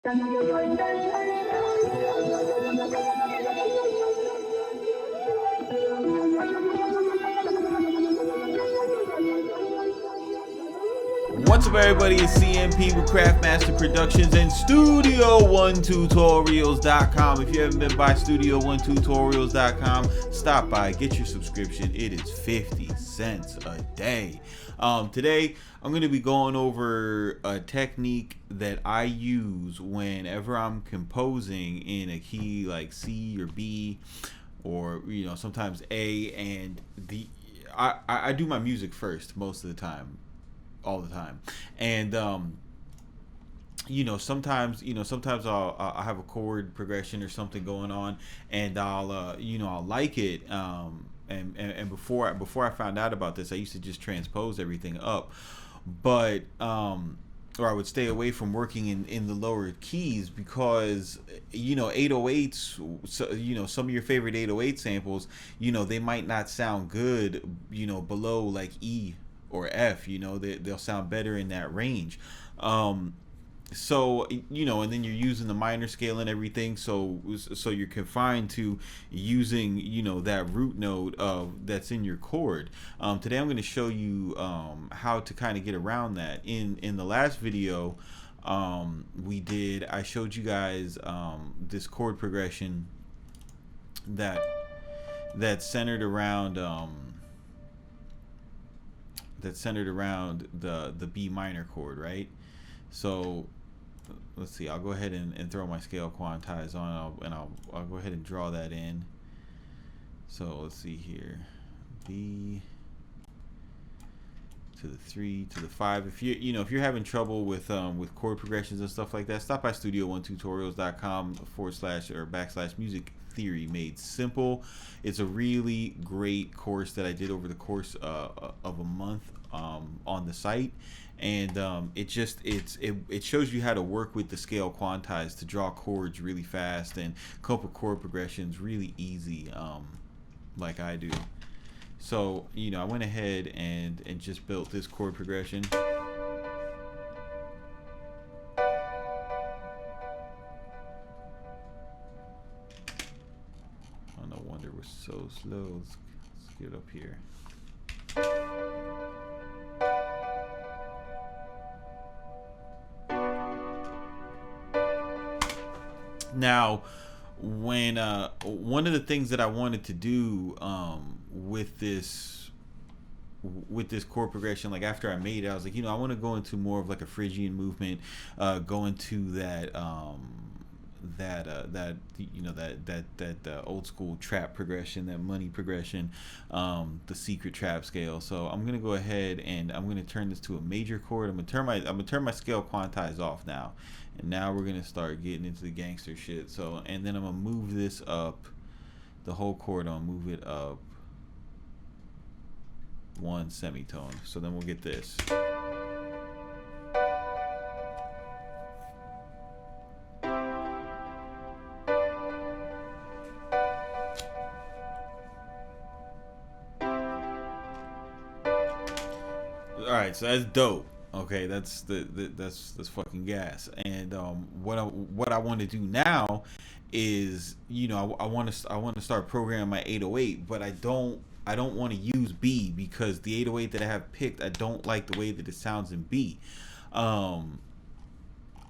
What's up, everybody? It's CMP with Craftmaster Productions and Studio1Tutorials.com. If you haven't been by Studio1Tutorials.com, stop by, get your subscription. It is 50 cents a day. Today, I'm going to be going over a technique that I use whenever I'm composing in a key like C or B, or sometimes A, and I do my music first most of the time. All the time, and sometimes I'll have a chord progression or something going on, and I'll like it, and before I found out about this, I used to just transpose everything up, but or I would stay away from working in the lower keys because 808s, so, some of your favorite 808 samples, they might not sound good below like E or F. They'll sound better in that range. So and then you're using the minor scale and everything, so you're confined to using that root note that's in your chord. Today I'm going to show you how to kind of get around that. In the last video I showed you guys this chord progression that's centered around the B minor chord, right? So let's see, I'll go ahead and throw my scale quantize on, and I'll go ahead and draw that in. So let's see here, B to the 3 to the 5. If if you're having trouble with chord progressions and stuff like that, stop by Studio1Tutorials.com / music theory made simple. It's a really great course that I did over the course of a month on the site, and it shows you how to work with the scale quantize to draw chords really fast and come up with chord progressions really easy, like I do. So I went ahead and just built this chord progression. No wonder we're so slow. Let's get up here. Now, when one of the things that I wanted to do with this chord progression, like after I made it, I was like, I want to go into more of like a Phrygian movement, go into that old school trap progression, that money progression, the secret trap scale. So I'm gonna go ahead and I'm gonna turn this to a major chord. I'm gonna turn my scale quantize off now, and now we're gonna start getting into the gangster shit. So, and then I'm gonna move this up, the whole chord. I'll move it up one semitone. So then we'll get this. All right, so that's dope. Okay, that's fucking gas. And what I want to do now is, I want to start programming my 808, but I don't want to use B because the 808 that I have picked, I don't like the way that it sounds in B. I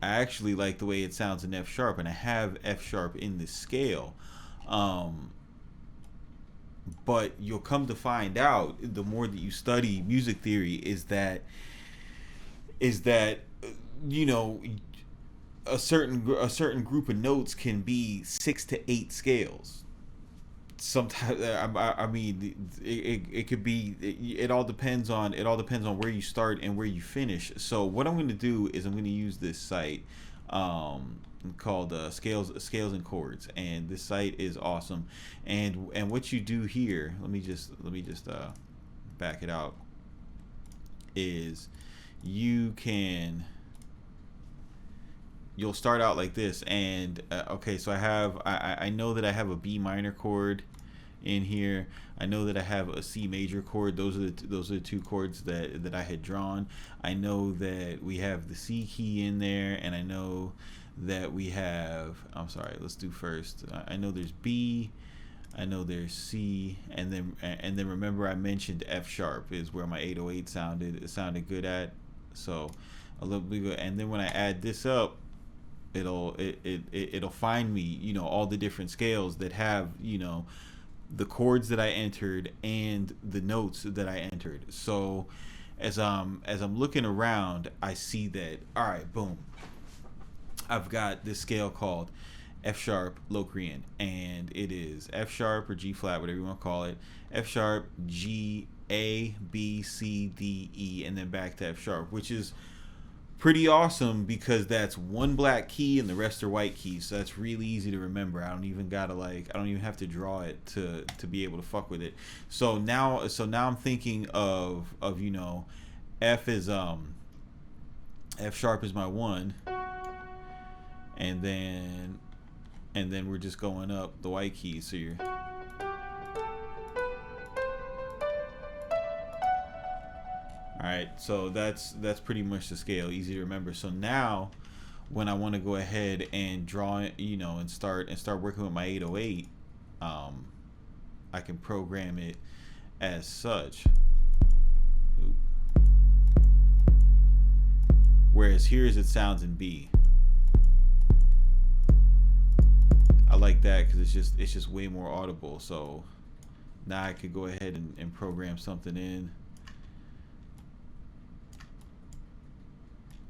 actually like the way it sounds in F sharp, and I have F sharp in this scale. But you'll come to find out, the more that you study music theory, is that a certain group of notes can be 6 to 8 scales. Sometimes I mean it could be, it all depends on where you start and where you finish. So what I'm going to do is I'm going to use this site called scales and chords, and this site is awesome. And what you do here, let me just back it out, is you'll start out like this. And okay, so I know that I have a B minor chord in here. I know that I have a C major chord. Those are the two chords that I had drawn. I know that we have the C key in there, and I know that we have. I'm sorry, let's do first. I know there's B, I know there's C, and then remember I mentioned F sharp is where my 808 sounded good at. So a little bit, and then when I add this up, it'll find me, you know, all the different scales that have, you know, the chords that I entered and the notes that I entered. So as I'm looking around, I see that, all right, boom, I've got this scale called F sharp Locrian, and it is F sharp or G flat, whatever you want to call it, F sharp, G, A, B, C, D, E, and then back to F sharp, which is pretty awesome because that's one black key and the rest are white keys. So that's really easy to remember. I don't even have to draw it to be able to fuck with it. So now I'm thinking of you know, F sharp is my 1, and then we're just going up the white keys. So you're, all right, so that's pretty much the scale, easy to remember. So now when I want to go ahead and draw it, you know, and start working with my 808, I can program it as such. Oop. Whereas here as it sounds in B. I like that because it's just way more audible. So now I could go ahead and program something in.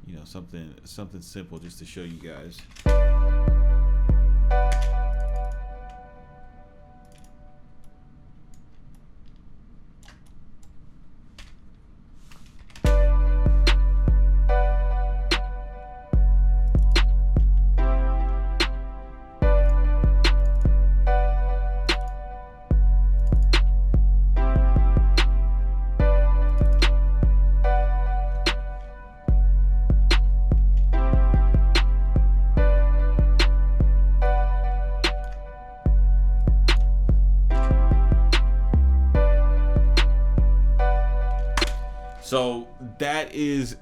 You know, something simple just to show you guys. So that is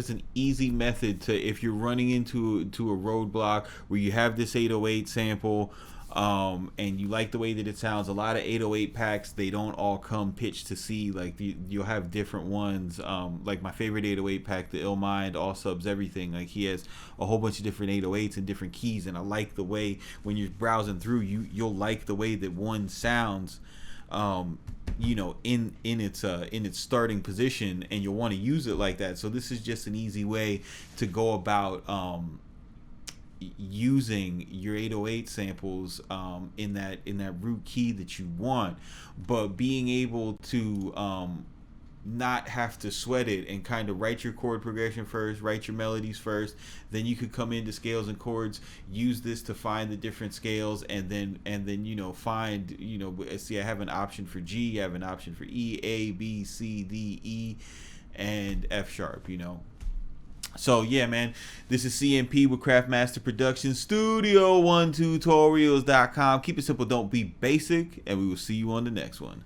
an easy method to, if you're running into a roadblock where you have this 808 sample, and you like the way that it sounds. A lot of 808 packs, they don't all come pitched to C. Like you'll have different ones. Like my favorite 808 pack, the Ill Mind, All Subs, Everything. Like he has a whole bunch of different 808s and different keys, and I like the way when you're browsing through, you'll like the way that one sounds. You know, in its starting position, and you'll want to use it like that. So this is just an easy way to go about using your 808 samples in that root key that you want, but being able to not have to sweat it and kind of write your chord progression first, write your melodies first, then you could come into scales and chords, use this to find the different scales, and then you know, find, you know, see, I have an option for G, I have an option for E, A, B, C, D, E, and F sharp, you know. So yeah, man, this is CMP with Craftmaster Productions, Studio1tutorials.com. Keep it simple, don't be basic, and we will see you on the next one.